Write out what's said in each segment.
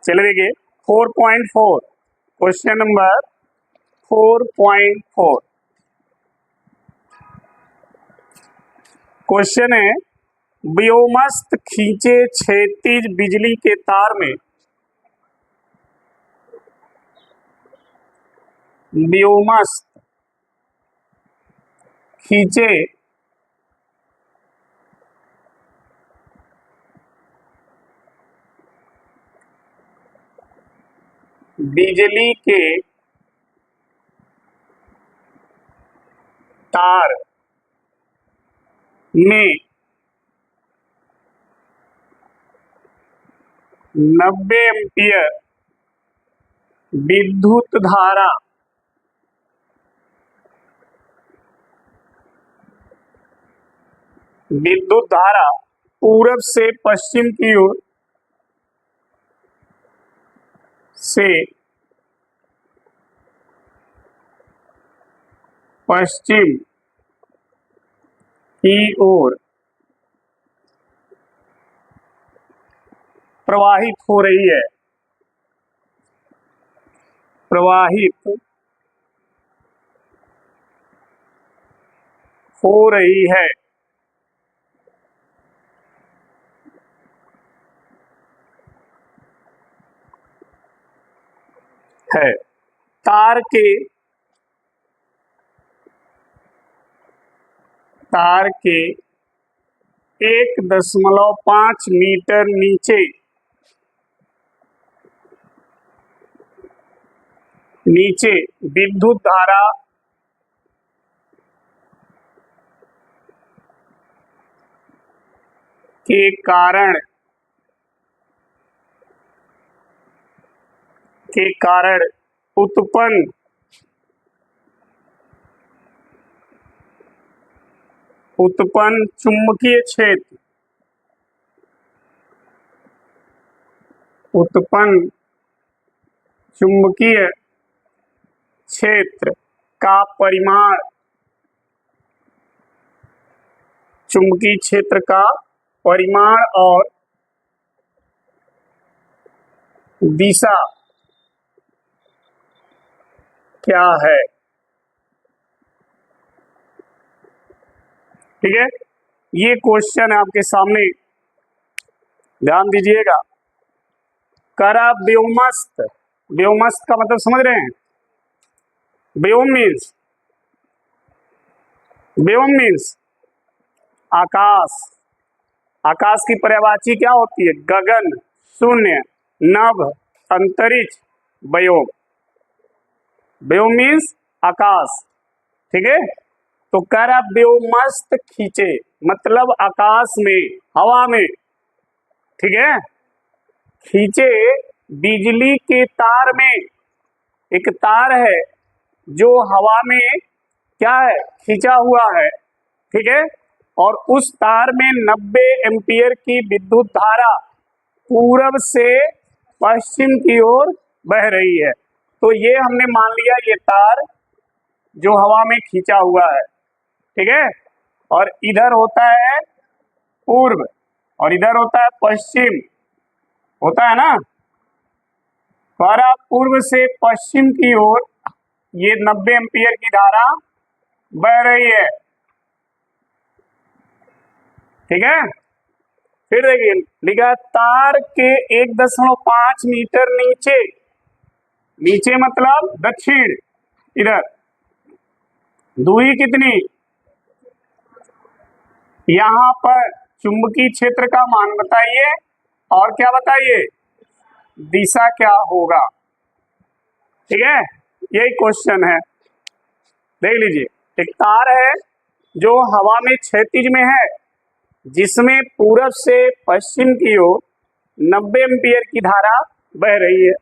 चलिए देखिए 4.4 question number 4.4 question है व्योमस्थ खींचे क्षैतिज बिजली के तार में व्योमस्थ खींचे बिजली के तार में 90 एम्पीयर विद्युत धारा पूरब से पश्चिम की ओर से पश्चिम की ओर प्रवाहित हो रही है। प्रवाहित हो रही है। तार के 1.5 मीटर नीचे विद्युत धारा के कारण उत्पन्न चुंबकीय क्षेत्र का परिमाण चुंबकीय क्षेत्र का परिमाण और दिशा क्या है। ठीक है, ये क्वेश्चन है आपके सामने, ध्यान दीजिएगा। करा व्योमस्थ, व्योमस्थ का मतलब समझ रहे हैं? व्योम मीन्स आकाश। आकाश की पर्यायवाची क्या होती है? गगन, शून्य, नभ, अंतरिक्ष, व्योम। व्योम मीन्स आकाश। ठीक है, तो कर व्योमस्थ खींचे मतलब आकाश में, हवा में, ठीक है, खींचे बिजली के तार में। एक तार है जो हवा में क्या है? खींचा हुआ है। ठीक है, और उस तार में 90 एम्पीयर की विद्युत धारा पूरब से पश्चिम की ओर बह रही है। तो ये हमने मान लिया, ये तार जो हवा में खींचा हुआ है। ठीक है, और इधर होता है पूर्व और इधर होता है पश्चिम, होता है ना। पूर्व से पश्चिम की ओर ये 90 एम्पीयर की धारा बह रही है। ठीक है, फिर देखिए लिखा तार के 1.5 मीटर नीचे मतलब दक्षिण, इधर दूरी कितनी? यहां पर चुंबकीय क्षेत्र का मान बताइए और क्या बताइए? दिशा क्या होगा। ठीक है, यही क्वेश्चन है। देख लीजिए, एक तार है जो हवा में क्षैतिज में है, जिसमें पूरब से पश्चिम की ओर 90 एम्पीयर की धारा बह रही है।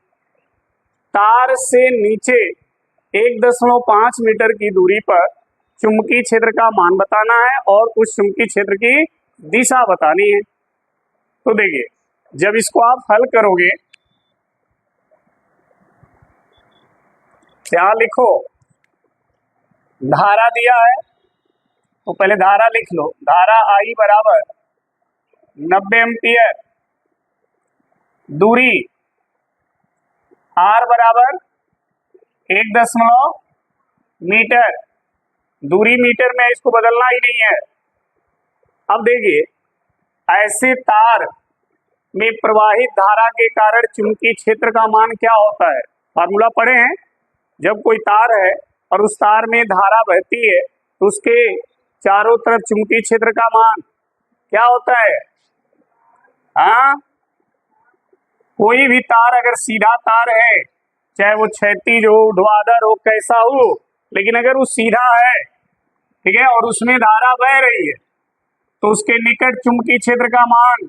तार से नीचे 1.5 मीटर की दूरी पर चुंबकीय क्षेत्र का मान बताना है और उस चुंबकीय क्षेत्र की दिशा बतानी है। तो देखिए, जब इसको आप हल करोगे, क्या लिखो? धारा दिया है तो पहले धारा लिख लो। धारा आई बराबर 90 एम्पीयर, दूरी r बराबर 1 मीटर, दूरी मीटर में, इसको बदलना ही नहीं है। अब देखिए, ऐसे तार में प्रवाहित धारा के कारण चुंबकीय क्षेत्र का मान क्या होता है? फार्मूला पढ़े हैं। जब कोई तार है और उस तार में धारा बहती है तो उसके चारों तरफ चुंबकीय क्षेत्र का मान क्या होता है? हाँ, कोई भी तार अगर सीधा तार है, चाहे वो क्षैतिज हो, ऊर्ध्वाधर हो, कैसा हो, लेकिन अगर वो सीधा है, ठीक है, और उसमें धारा बह रही है, तो उसके निकट चुंबकीय क्षेत्र का मान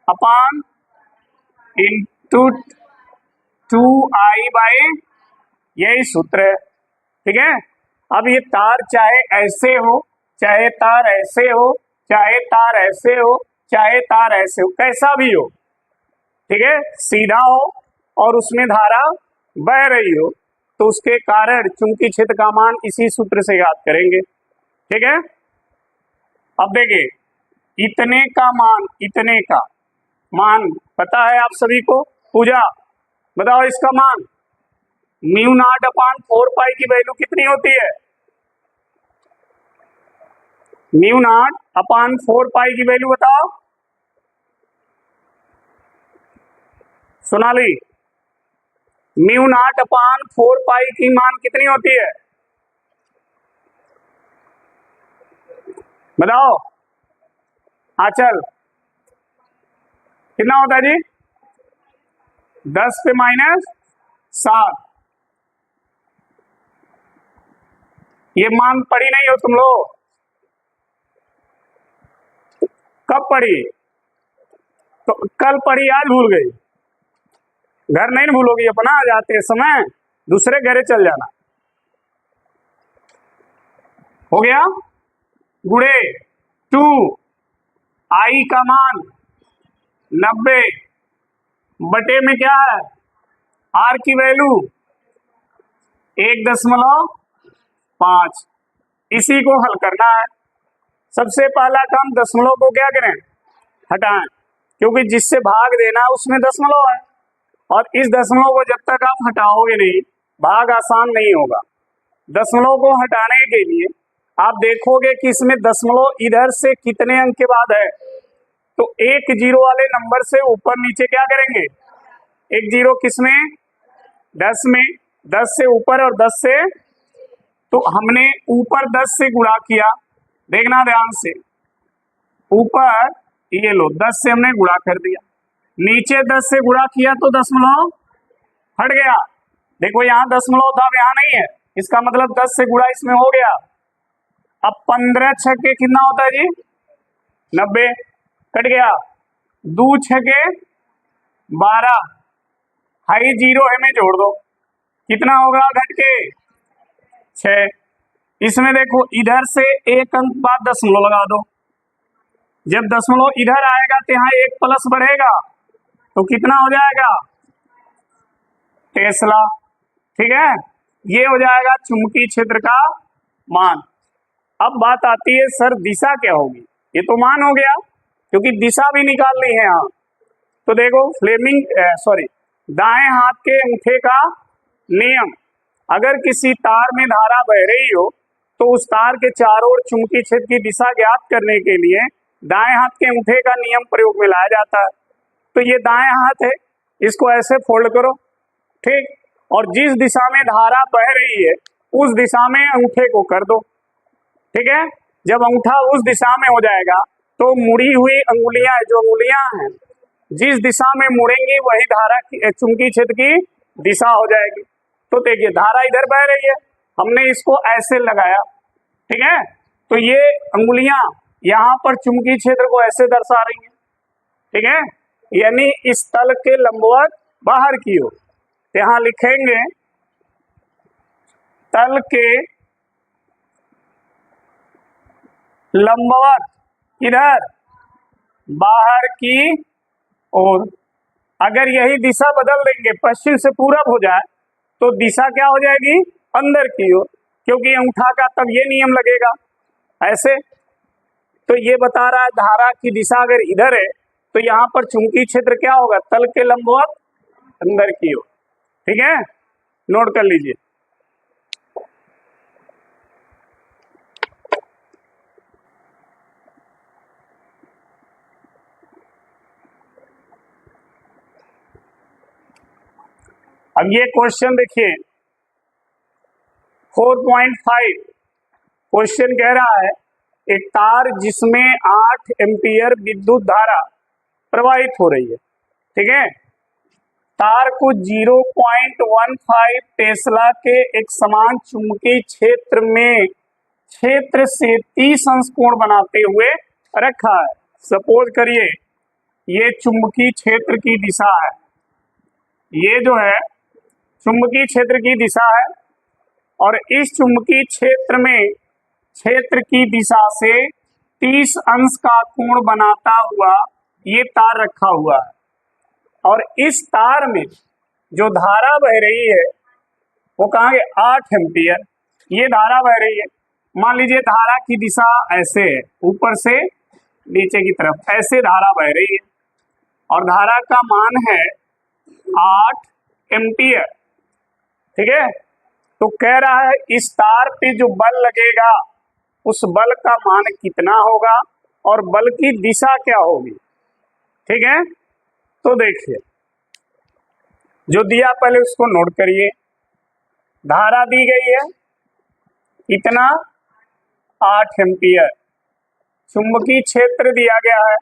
अपान इंटू 2I बाई, यही सूत्र है। ठीक है, अब ये तार चाहे ऐसे हो, चाहे तार ऐसे हो, चाहे तार ऐसे हो, चाहे तार ऐसे हो, कैसा भी हो, ठीक है, सीधा हो और उसमें धारा बह रही हो, तो उसके कारण चुंबकीय क्षेत्र का मान इसी सूत्र से याद करेंगे। ठीक है, अब देखिए, इतने का मान पता है आप सभी को? पूजा बताओ, इसका मान म्यू नॉट अपान 4 पाई की वैल्यू कितनी होती है? म्यू नॉट अपान 4 पाई की वैल्यू बताओ सोनाली। म्यू नॉट अपान 4 पाई की मान कितनी होती है? बताओ आचल, कितना होता है जी? 10 पे -7। ये मान पढ़ी नहीं हो तुम लोग? कब पढ़ी? तो कल पढ़ी, आज भूल गई। घर नहीं भूलोगी अपना, जाते समय दूसरे घरे चल जाना। हो गया? गुड़े 2 I का मान 90 बटे में क्या है? R की वैल्यू 1.5। इसी को हल करना है। सबसे पहला काम दशमलव को क्या करें? हटाएं, क्योंकि जिससे भाग देना उसमें दशमलव है, और इस दशमलव को जब तक आप हटाओगे नहीं, भाग आसान नहीं होगा। दशमलव को हटाने के लिए आप देखोगे कि इसमें दशमलव इधर से कितने अंक के बाद है, तो 1 0 वाले नंबर से ऊपर नीचे क्या करेंगे? 1 0 किसमें? 10 में। 10 से ऊपर और 10 से, तो हमने ऊपर 10 से गुणा किया, देखना ध्यान से, ऊपर ये लो 10 से हमने गुणा कर दिया, नीचे 10 से गुणा किया तो दशमलव हट गया। देखो यहाँ दशमलव था, यहाँ नहीं है, इसका मतलब 10 से गुणा इसमें हो गया। अब 15 छक्के कितना होता है जी? 90, कट गया। 2 छक्के 12, हाई 0 है में जोड़ दो, कितना होगा घट के? 6। इसमें देखो इधर से एक अंक बाद दशमलव लगा दो, जब दशमलव इधर आएगा तो यहाँ एक प्लस बढ़ेगा, तो कितना हो जाएगा? टेस्ला। ठीक है, ये हो जाएगा चुंबकीय क्षेत्र का मान। अब बात आती है, सर दिशा क्या होगी? ये तो मान हो गया, क्योंकि दिशा भी निकालनी है यहाँ। तो देखो दाएं हाथ के अंगूठे का नियम, अगर किसी तार में धारा बह रही हो तो उस तार के चारों ओर चुंबकीय क्षेत्र की दिशा ज्ञात करने के लिए दाएं हाथ के अंगूठे का नियम प्रयोग में लाया जाता है। तो ये दाएं हाथ है, इसको ऐसे फोल्ड करो, ठीक, और जिस दिशा में धारा बह रही है उस दिशा में अंगूठे को कर दो। ठीक है, जब अंगूठा उस दिशा में हो जाएगा तो मुड़ी हुई अंगुलियां, जो अंगुलियां हैं, जिस दिशा में मुड़ेंगी वही धारा की चुंबकीय क्षेत्र की दिशा हो जाएगी। तो देखिए धारा इधर बह रही है, हमने इसको ऐसे लगाया, ठीक है, तो ये अंगुलियां यहाँ पर चुंबकीय क्षेत्र को ऐसे दर्शा रही हैं, ठीक है, यानी इस तल के लंबवत बाहर की ओर। तो यहाँ लिखेंगे तल के लंबवत इधर बाहर की ओर। अगर यही दिशा बदल देंगे, पश्चिम से पूरब हो जाए, तो दिशा क्या हो जाएगी? अंदर की ओर, क्योंकि अंगूठा का तब ये नियम लगेगा ऐसे। तो ये बता रहा है धारा की दिशा अगर इधर है तो यहाँ पर चुंबकीय क्षेत्र क्या होगा? तल के लंबवत अंदर की ओर। ठीक है, नोट कर लीजिए। अब ये क्वेश्चन देखिए 4.5 क्वेश्चन कह रहा है एक तार जिसमें 8 एम्पियर विद्युत धारा प्रवाहित हो रही है, ठीक है, तार को 0.15 टेस्ला के एक समान चुंबकीय क्षेत्र में क्षेत्र से 30 अंश कोण बनाते हुए रखा है। सपोज करिए ये चुंबकीय क्षेत्र की दिशा है, ये जो है चुंबकीय क्षेत्र की दिशा है और इस चुंबकीय क्षेत्र में क्षेत्र की दिशा से 30 अंश का कोण बनाता हुआ ये तार रखा हुआ है और इस तार में जो धारा बह रही है वो कहां 8 एम्पियर ये धारा बह रही है। मान लीजिए धारा की दिशा ऐसे है, ऊपर से नीचे की तरफ ऐसे धारा बह रही है और धारा का मान है 8 एम्पियर, ठीक है। तो कह रहा है इस तार पे जो बल लगेगा उस बल का मान कितना होगा और बल की दिशा क्या होगी, ठीक है। तो देखिए जो दिया पहले उसको नोट करिए। धारा दी गई है इतना 8 एम्पियर, चुंबकीय क्षेत्र दिया गया है,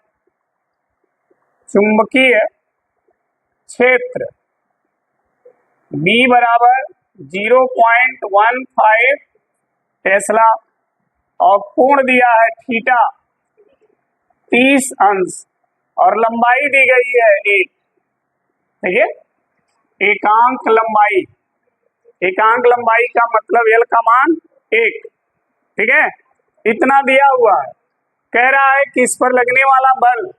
चुंबकीय क्षेत्र B बराबर 0.15 टेस्ला और कोण दिया है थीटा 30 अंश और लंबाई दी गई है 1, ठीक है, एकांक लंबाई। एकांक लंबाई का मतलब L का मान 1, ठीक है, इतना दिया हुआ है। कह रहा है कि इस पर लगने वाला बल,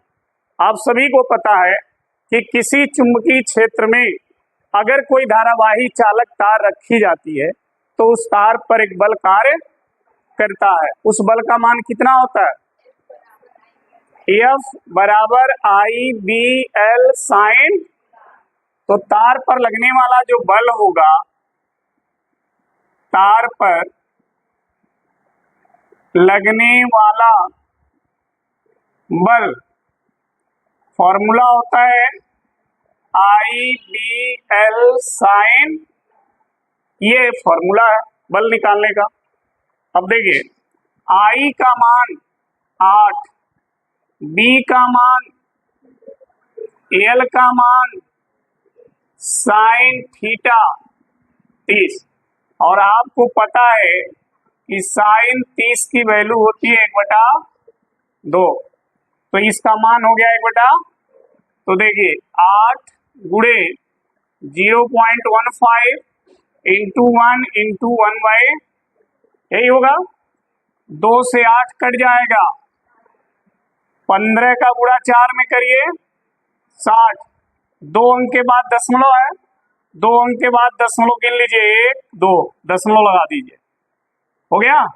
आप सभी को पता है कि किसी चुंबकीय क्षेत्र में अगर कोई धारावाही चालक तार रखी जाती है तो उस तार पर एक बल कार्य करता है। उस बल का मान कितना होता है? F बराबर आई बी एल साइन। तो तार पर लगने वाला जो बल होगा, तार पर लगने वाला बल फॉर्मूला होता है आई बी एल साइन, ये फॉर्मूला है बल निकालने का। अब देखिए आई का मान 8, बी का मान, एल का मान साइन थीटा 30 और आपको पता है कि साइन 30 की वैल्यू होती है 1/2, तो इसका मान हो गया 1/2। तो देखिए 8 गुणे 0.15 इंटू 1 इंटू 1/, यही होगा। 2 से 8 कट जाएगा, 15 का गुणा 4 में करिए 60, 2 अंक के बाद दशमलव है, 2 अंक के बाद दशमलव गिन लीजिए, 1 2 दशमलव लगा दीजिए, हो गया।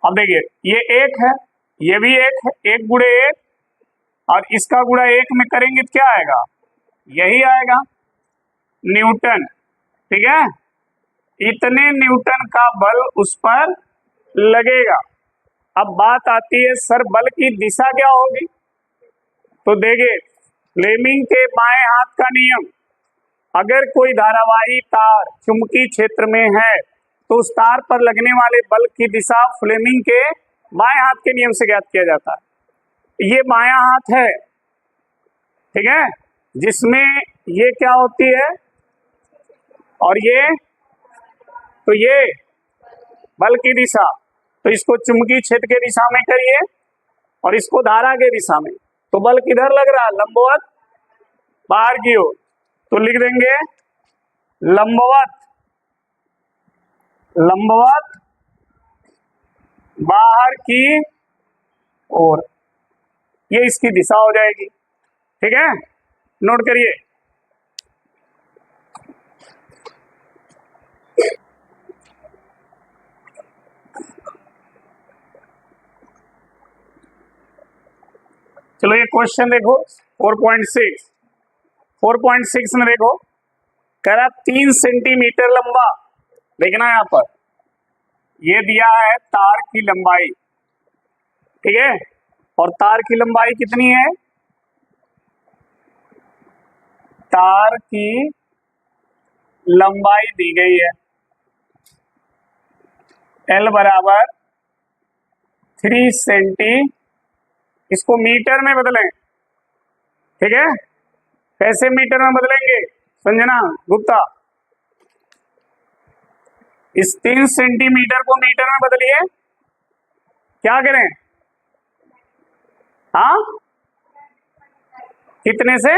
अब देखिए ये 1 है, ये भी 1 है, 1 गुणे 1 और इसका गुणा 1 में करेंगे तो क्या आएगा? यही आएगा न्यूटन, ठीक है। इतने न्यूटन का बल उस पर लगेगा। अब बात आती है सर बल की दिशा क्या होगी? तो देखिए फ्लेमिंग के बाएं हाथ का नियम, अगर कोई धारावाही तार चुंबकीय क्षेत्र में है तो उस तार पर लगने वाले बल की दिशा फ्लेमिंग के बाएं हाथ के नियम से ज्ञात किया जाता है। ये बायां हाथ है, ठीक है, जिसमें ये क्या होती है और ये बल की दिशा। तो इसको चुंबकीय क्षेत्र के दिशा में करिए और इसको धारा के दिशा में, तो बल किधर लग रहा है? लंबवत बाहर की ओर। तो लिख देंगे लंबवत, लंबवत बाहर की ओर, ये इसकी दिशा हो जाएगी, ठीक है। नोट करिए चलो ये क्वेश्चन देखो 4.6 में देखो कह रहा 3 सेंटीमीटर लंबा। देखना यहां पर, ये दिया है तार की लंबाई, ठीक है, और तार की लंबाई कितनी है? तार की लंबाई दी गई है L बराबर 3 सेंटी, इसको मीटर में बदलें, ठीक है। कैसे मीटर में बदलेंगे संजना गुप्ता? इस 3 सेंटीमीटर को मीटर में बदलिए, क्या करें? हाँ, कितने से?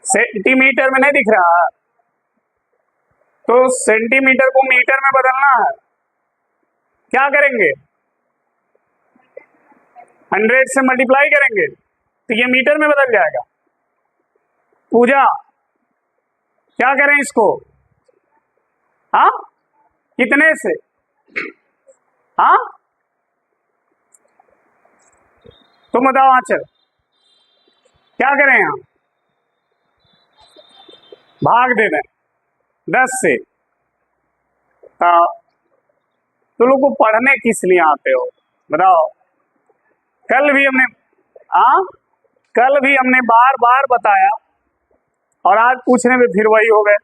सेंटीमीटर में नहीं दिख रहा, तो सेंटीमीटर को मीटर में बदलना है, क्या करेंगे? 100 से मल्टीप्लाई करेंगे तो ये मीटर में बदल जाएगा। पूजा, क्या करें इसको? हाँ, कितने से? हाँ, तुम बताओ आंचल, क्या करें? यहाँ भाग दे दें 10 से। तुम लोग को पढ़ने किस लिए आते हो बताओ? कल भी हमने बार बार बताया और आज पूछने में फिर वही हो गए।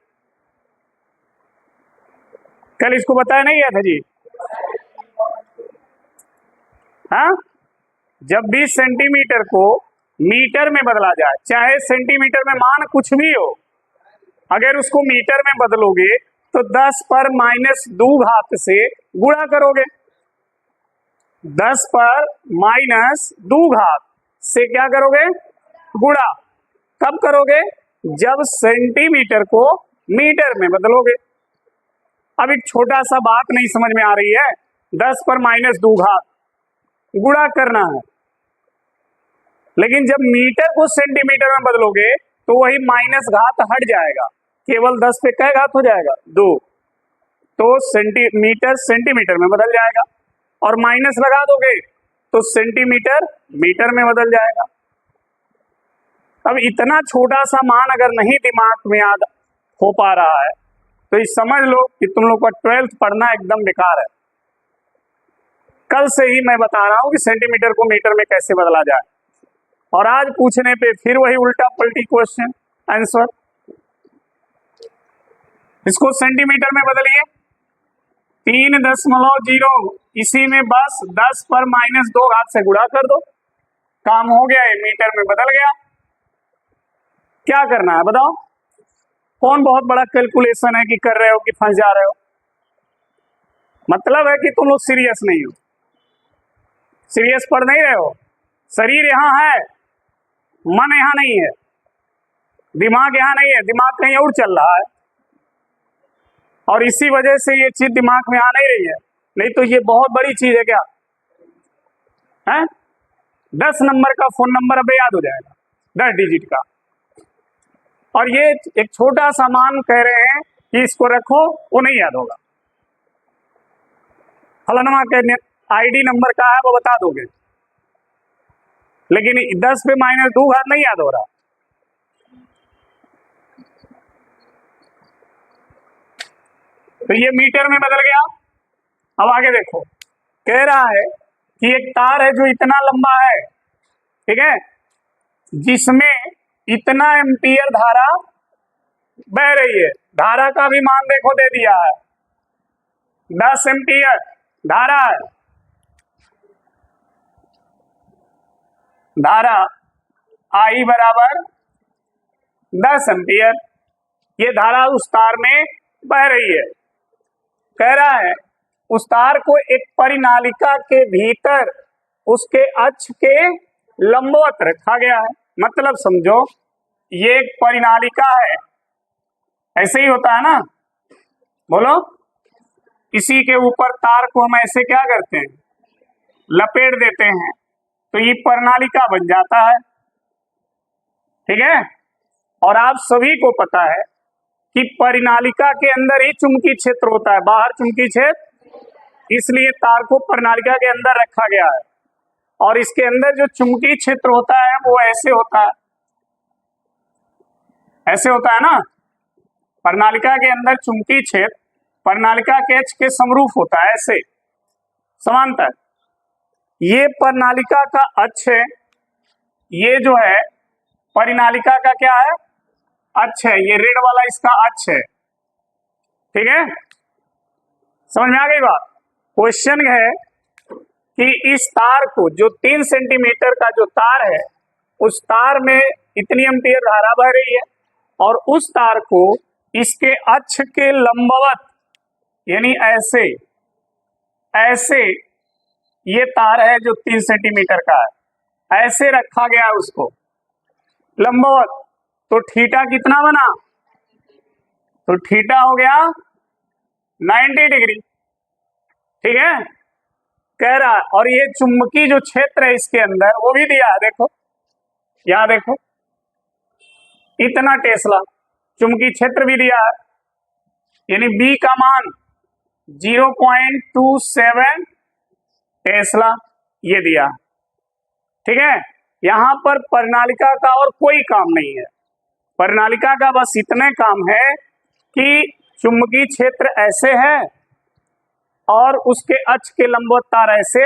कल इसको बताया नहीं गया था जी? हाँ, जब भी सेंटीमीटर को मीटर में बदला जाए, चाहे सेंटीमीटर में मान कुछ भी हो, अगर उसको मीटर में बदलोगे तो 10 पर -2 घात से गुणा करोगे। 10 पर -2 घात से क्या करोगे? गुणा। कब करोगे? जब सेंटीमीटर को मीटर में बदलोगे। अब एक छोटा सा बात नहीं समझ में आ रही है, 10 पर -2 घात गुणा करना है, लेकिन जब मीटर को सेंटीमीटर में बदलोगे तो वही माइनस घात हट जाएगा, केवल 10 पे कै घात हो जाएगा? 2। तो सेंटीमीटर सेंटीमीटर में बदल जाएगा, और माइनस लगा दोगे तो सेंटीमीटर मीटर में बदल जाएगा। अब इतना छोटा सा मान अगर नहीं दिमाग में याद हो पा रहा है तो ये समझ लो कि तुम लोग का 12th पढ़ना एकदम बेकार है। कल से ही मैं बता रहा हूं कि सेंटीमीटर को मीटर में कैसे बदला जाए, और आज पूछने पे फिर वही उल्टा पलटी क्वेश्चन आंसर। इसको सेंटीमीटर में बदलिए, 3.0, इसी में बस 10 पर -2 घात से गुणा कर दो, काम हो गया, ये मीटर में बदल गया। क्या करना है बताओ? कौन बहुत बड़ा कैलकुलेशन है कि कर रहे हो कि फंस जा रहे हो? मतलब है कि तुम लोग सीरियस नहीं हो, सीरियस पढ़ नहीं रहे हो। शरीर यहाँ है, मन यहाँ नहीं है, दिमाग यहाँ नहीं है, दिमाग कहीं और चल रहा है, और इसी वजह से ये चीज दिमाग में आ नहीं रही है। नहीं तो ये बहुत बड़ी चीज है। क्या है? 10 नंबर का फोन नंबर अब याद हो जाएगा, 10 डिजिट का, और ये एक छोटा सा मान कह रहे हैं कि इसको रखो, वो नहीं याद होगा। फलाना के आईडी नंबर का है वो बता दोगे, लेकिन 10 पे -2 घात नहीं याद हो रहा। तो ये मीटर में बदल गया। अब आगे देखो, कह रहा है कि एक तार है जो इतना लंबा है, ठीक है, जिसमें इतना एम्पियर धारा बह रही है। धारा का भी मान देखो दे दिया है, 10 एम्पियर धारा है। धारा I बराबर 10 एम्पियर, ये धारा उस तार में बह रही है। कह रहा है उस तार को एक परिनालिका के भीतर उसके अक्ष के लंबवत रखा गया है। मतलब समझो ये एक परिनालिका है, ऐसे ही होता है ना, बोलो। इसी के ऊपर तार को हम ऐसे क्या करते हैं, लपेट देते हैं, तो ये परिनालिका बन जाता है, ठीक है। और आप सभी को पता है कि परिनालिका के अंदर ही चुंबकीय क्षेत्र होता है, बाहर चुंबकीय क्षेत्र, इसलिए तार को परिनालिका के अंदर रखा गया है। और इसके अंदर जो चुंबकीय क्षेत्र होता है वो ऐसे होता है, ऐसे होता है ना। प्रणालिका के अंदर चुंबकीय क्षेत्र प्रणालिका के अक्ष के समरूप होता है, ऐसे समांतर। ये प्रणालिका का अक्ष है, ये जो है परिनालिका का क्या है, अक्ष है। ये रेड वाला इसका अक्ष है, ठीक है। समझ में आ गई बात। क्वेश्चन है कि इस तार को, जो 3 सेंटीमीटर का जो तार है, उस तार में इतनी एम्पीयर धारा बह रही है और उस तार को इसके अक्ष के लंबवत, यानी ऐसे ऐसे ये तार है जो 3 सेंटीमीटर का है, ऐसे रखा गया है उसको लंबवत। तो थीटा कितना बना, तो थीटा हो गया 90 डिग्री, ठीक है। कह रहा है, और ये चुंबकीय जो क्षेत्र है इसके अंदर वो भी दिया है, देखो यहां देखो, इतना टेस्ला चुंबकीय क्षेत्र भी दिया है, यानी बी का मान 0.27 टेस्ला ये दिया, ठीक है। यहां पर प्रणालिका का और कोई काम नहीं है। प्रणालिका का बस इतने काम है कि चुंबकीय क्षेत्र ऐसे है और उसके अक्ष के लंबवत तार ऐसे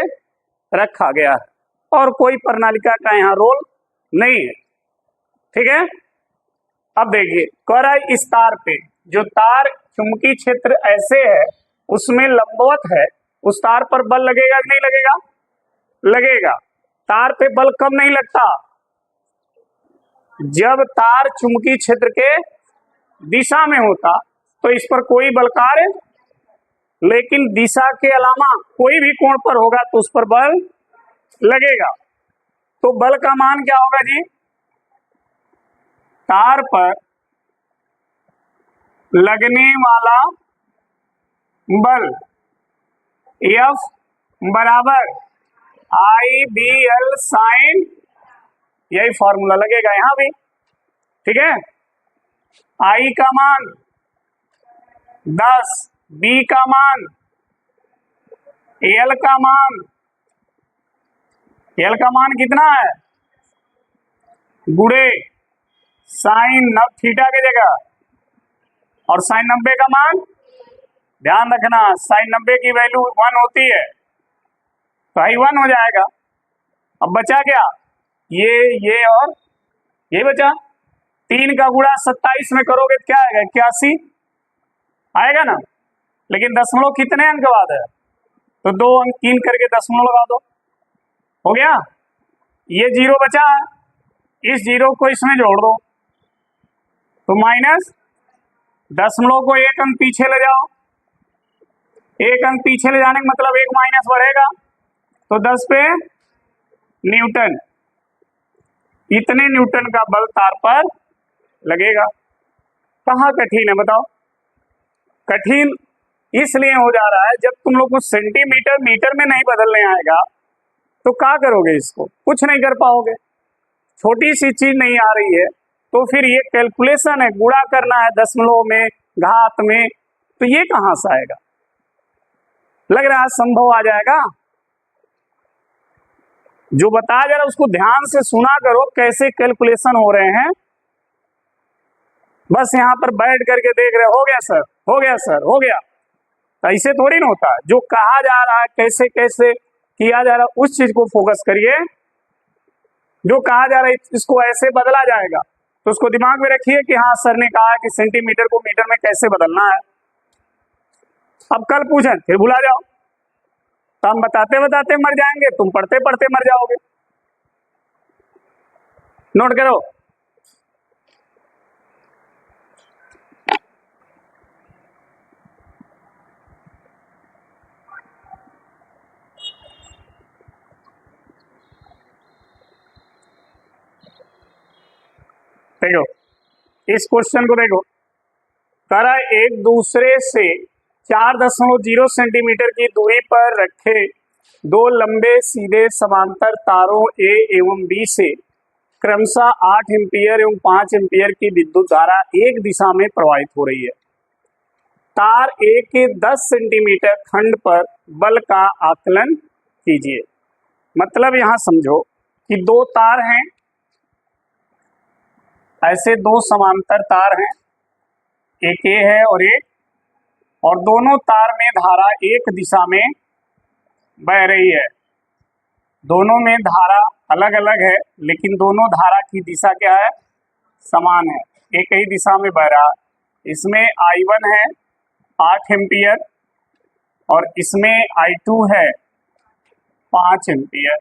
रखा गया है, और कोई प्रणालिका का यहाँ रोल नहीं है, ठीक है। अब देखिए, कह रहा है इस तार पे, जो तार चुंबकीय क्षेत्र ऐसे है उसमें लंबवत है, उस तार पर बल लगेगा कि नहीं लगेगा, लगेगा। तार पे बल कब नहीं लगता, जब तार चुंबकीय क्षेत्र के दिशा में होता तो इस पर कोई बल कार्य, लेकिन दिशा के अलावा कोई भी कोण पर होगा तो उस पर बल लगेगा। तो बल का मान क्या होगा जी, तार पर लगने वाला बल F बराबर IBL साइन, यही फॉर्मूला लगेगा यहां भी, ठीक है। I का मान 10, B का मान, L का मान, L का मान कितना है, गुणे साइन 90 थीटा की जगह, और साइन 90 का मान, ध्यान रखना साइन 90 की वैल्यू 1 होती है, तो आई 1 हो जाएगा। अब बचा क्या, ये और ये बचा। 3 का गुणा 27 में करोगे तो क्या आएगा, 81 आएगा ना। लेकिन दशमलव कितने अंक बाद है, तो 2 अंक 3 करके दशमलव लगा दो, हो गया। ये 0 बचा है, इस 0 को इसमें जोड़ दो, तो माइनस दशमलव को 1 अंक पीछे ले जाओ, 1 अंक पीछे ले जाने का मतलब 1 माइनस बढ़ेगा, तो 10 पे न्यूटन, इतने न्यूटन का बल तार पर लगेगा। कहाँ कठिन है बताओ, कठिन इसलिए हो जा रहा है, जब तुम लोग को सेंटीमीटर मीटर में नहीं बदलने आएगा तो क्या करोगे, इसको कुछ नहीं कर पाओगे। छोटी सी चीज नहीं आ रही है तो फिर ये कैलकुलेशन है, गुणा करना है दशमलव में, घात में, तो ये कहां से आएगा, लग रहा है संभव आ जाएगा। जो बताया जा रहा है उसको ध्यान से सुना करो, कैसे कैलकुलेशन हो रहे हैं। बस यहाँ पर बैठ करके देख रहे हो गया सर, हो गया सर, हो गया, तो ऐसे थोड़ी ना होता है। जो कहा जा रहा है कैसे कैसे किया जा रहा है उस चीज को फोकस करिए। जो कहा जा रहा है इसको ऐसे बदला जाएगा तो उसको दिमाग में रखिए कि हाँ सर ने कहा है कि सेंटीमीटर को मीटर में कैसे बदलना है। अब कल पूछें फिर भुला जाओ, तो हम बताते बताते मर जाएंगे, तुम पढ़ते पढ़ते मर जाओगे। नोट करो, देखो इस क्वेश्चन को देखो, करा एक दूसरे से 4.0 सेंटीमीटर की दूरी पर रखे दो लंबे सीधे समांतर तारों ए एवं बी से क्रमशः 8 एम्पीयर एवं 5 एम्पीयर की विद्युत धारा एक दिशा में प्रवाहित हो रही है। तार ए के 10 सेंटीमीटर खंड पर बल का आकलन कीजिए। मतलब यहां समझो कि दो तार हैं, ऐसे दो समांतर तार हैं, एक ये है और एक, और दोनों तार में धारा एक दिशा में बह रही है। दोनों में धारा अलग अलग है, लेकिन दोनों धारा की दिशा क्या है, समान है, एक ही दिशा में बह रहा है। इसमें I1 है 8 एम्पियर और इसमें I2 है 5 एम्पियर,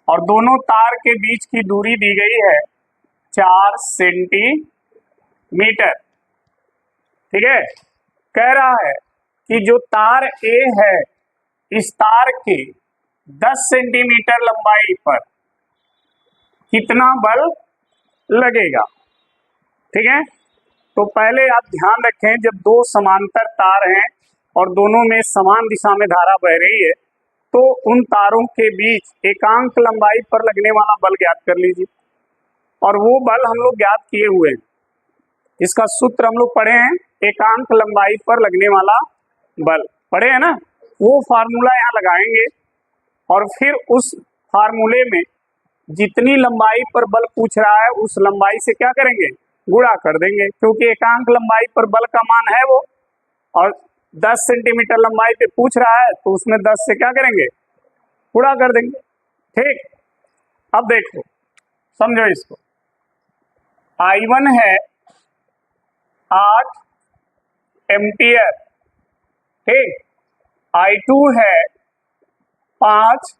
और दोनों तार के बीच की दूरी दी गई है 4 सेंटीमीटर। ठीक है, कह रहा है कि जो तार A है, इस तार के 10 सेंटीमीटर लंबाई पर कितना बल लगेगा। ठीक है, तो पहले आप ध्यान रखें, जब दो समांतर तार हैं और दोनों में समान दिशा में धारा बह रही है, तो उन तारों के बीच एकांक लंबाई पर लगने वाला बल ज्ञात कर लीजिए। और वो बल हम लोग ज्ञात किए हुए हैं, इसका सूत्र हम लोग पढ़े हैं, एकांक लंबाई पर लगने वाला बल पढ़े हैं ना। वो फार्मूला यहाँ लगाएंगे और फिर उस फार्मूले में जितनी लंबाई पर बल पूछ रहा है उस लंबाई से क्या करेंगे, गुणा कर देंगे, क्योंकि एकांक लंबाई पर बल का मान है वो, और 10 सेंटीमीटर लंबाई पे पूछ रहा है तो उसमें 10 से क्या करेंगे, गुणा कर देंगे। ठीक, अब देखो समझो इसको, I1 है 8 एम्पियर, ठीक, I2 है 5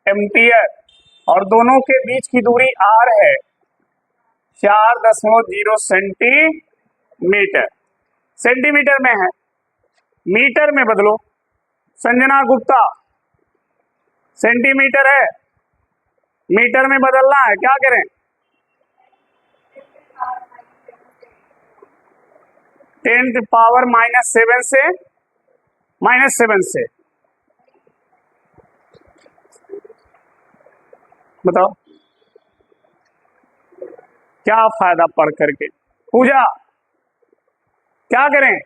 एम्पियर, और दोनों के बीच की दूरी R है 4.0 सेंटीमीटर। सेंटीमीटर में है, मीटर में बदलो। संजना गुप्ता, सेंटीमीटर है, मीटर में बदलना है, क्या करें, 10⁻⁻7 से -7 से बताओ क्या फायदा पढ़ करके। पूजा, क्या करें,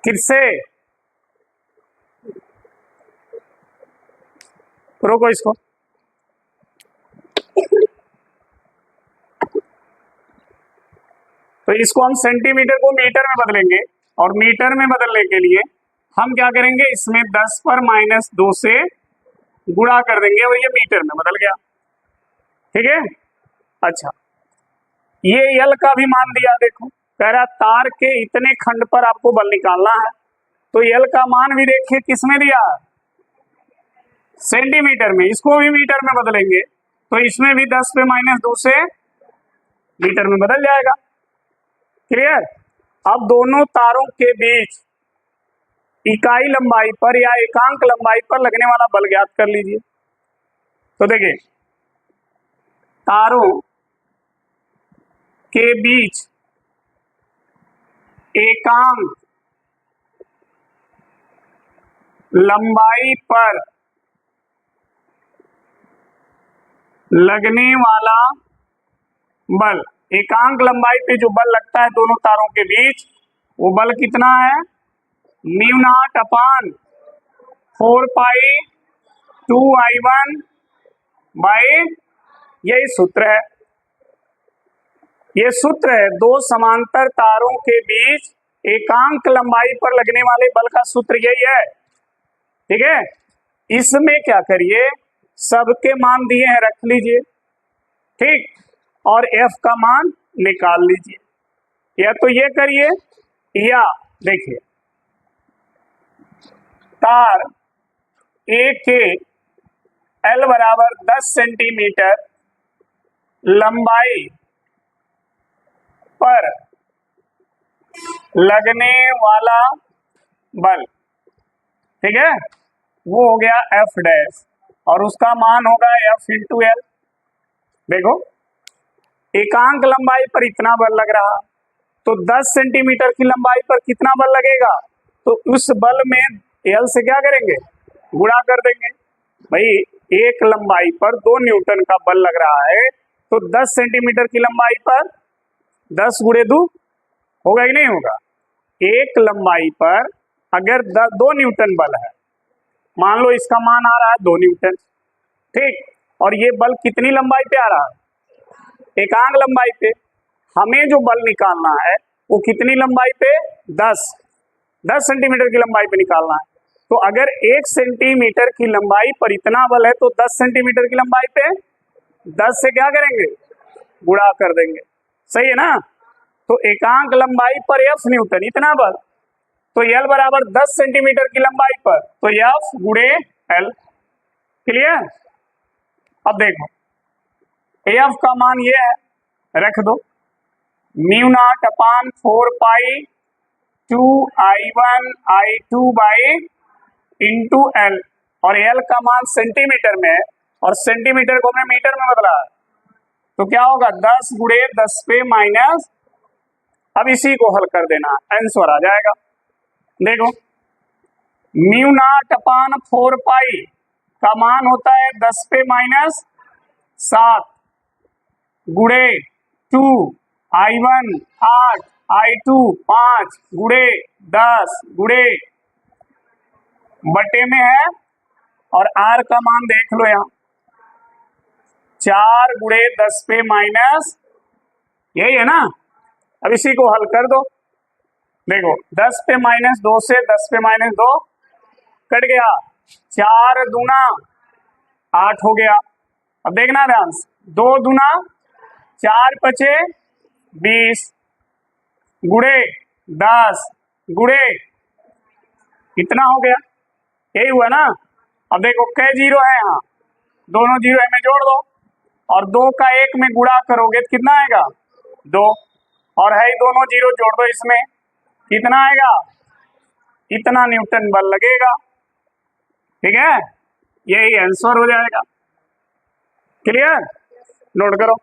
किससे, रोको इसको, तो इसको हम सेंटीमीटर को मीटर में बदलेंगे, और मीटर में बदलने के लिए हम क्या करेंगे, इसमें 10 पर -2 से गुणा कर देंगे और ये मीटर में बदल गया। ठीक है, अच्छा, ये यल का भी मान दिया। देखो कह रहा तार के इतने खंड पर आपको बल निकालना है, तो यल का मान भी देखिए किसमें दिया है, सेंटीमीटर में, इसको भी मीटर में बदलेंगे तो इसमें भी 10 पे -2 से मीटर में बदल जाएगा। क्लियर। अब दोनों तारों के बीच इकाई लंबाई पर या एकांक लंबाई पर लगने वाला बल ज्ञात कर लीजिए। तो देखिए, तारों के बीच एकांक लंबाई पर लगने वाला बल, एकांक लंबाई पे जो बल लगता है दोनों तारों के बीच, वो बल कितना है, μ0/4π2I1 बाई, यही सूत्र है, ये सूत्र है दो समांतर तारों के बीच एकांक लंबाई पर लगने वाले बल का सूत्र यही है। ठीक है, इसमें क्या करिए, सबके मान दिए हैं रख लीजिए, ठीक, और F का मान निकाल लीजिए, या तो ये करिए, या देखिए तार A के L बराबर 10 सेंटीमीटर लंबाई पर लगने वाला बल, ठीक है, वो हो गया F डैश, और उसका मान होगा F × L। देखो एकांक लंबाई पर इतना बल लग रहा, तो 10 सेंटीमीटर की लंबाई पर कितना बल लगेगा, तो उस बल में L से क्या करेंगे, गुणा कर देंगे। भाई एक लंबाई पर 2 न्यूटन का बल लग रहा है, तो 10 सेंटीमीटर की लंबाई पर 10 × 2 होगा कि नहीं होगा। एक लंबाई पर अगर 2 न्यूटन बल है, मान लो इसका मान आ रहा है 2 न्यूटन, ठीक, और ये बल कितनी लंबाई पे आ रहा है, एकांक लंबाई पे हमें जो बल निकालना है वो कितनी लंबाई पे, 10 सेंटीमीटर की लंबाई पे निकालना है। तो अगर 1 सेंटीमीटर की लंबाई पर इतना बल है तो 10 सेंटीमीटर की लंबाई पे 10 से क्या करेंगे, गुणा कर देंगे। सही है ना। तो एकांक लंबाई पर F न्यूटन इतना बल, तो L बराबर 10 सेंटीमीटर की लंबाई पर तो F गुणे L। क्लियर। अब देखो F का मान ये है, रख दो mu naught upon 4 pi 2 I1 I2 by into L, और L का मान सेंटीमीटर में है और सेंटीमीटर को हमने मीटर में बदला है, तो क्या होगा 10 गुणे 10 पे माइनस। अब इसी को हल कर देना, आंसर आ जाएगा। देखो म्यू नॉट अपान 4 पाई का मान होता है 10 पे माइनस 7 गुणे 2 I1 8 I2 5 गुणे 10 गुणे बटे में है, और R का मान देख लो यहाँ 4 गुणे 10 पे माइनस, यही है ना। अब इसी को हल कर दो। देखो 10 पे माइनस 2 से 10 पे माइनस 2 कट गया, 4 दूना 8 हो गया। अब देखना ध्यान से, 2 दूना 4 पचे 20 गुणे 10 गुणे कितना हो गया, यही हुआ ना। अब देखो कई जीरो है यहाँ, दोनों जीरो में जोड़ दो और 2 का 1 में गुणा करोगे तो कितना आएगा 2, और है दोनों जीरो जोड़ दो, इसमें कितना आएगा, इतना न्यूटन बल लगेगा। ठीक है, यही आंसर हो जाएगा। क्लियर, नोट करो।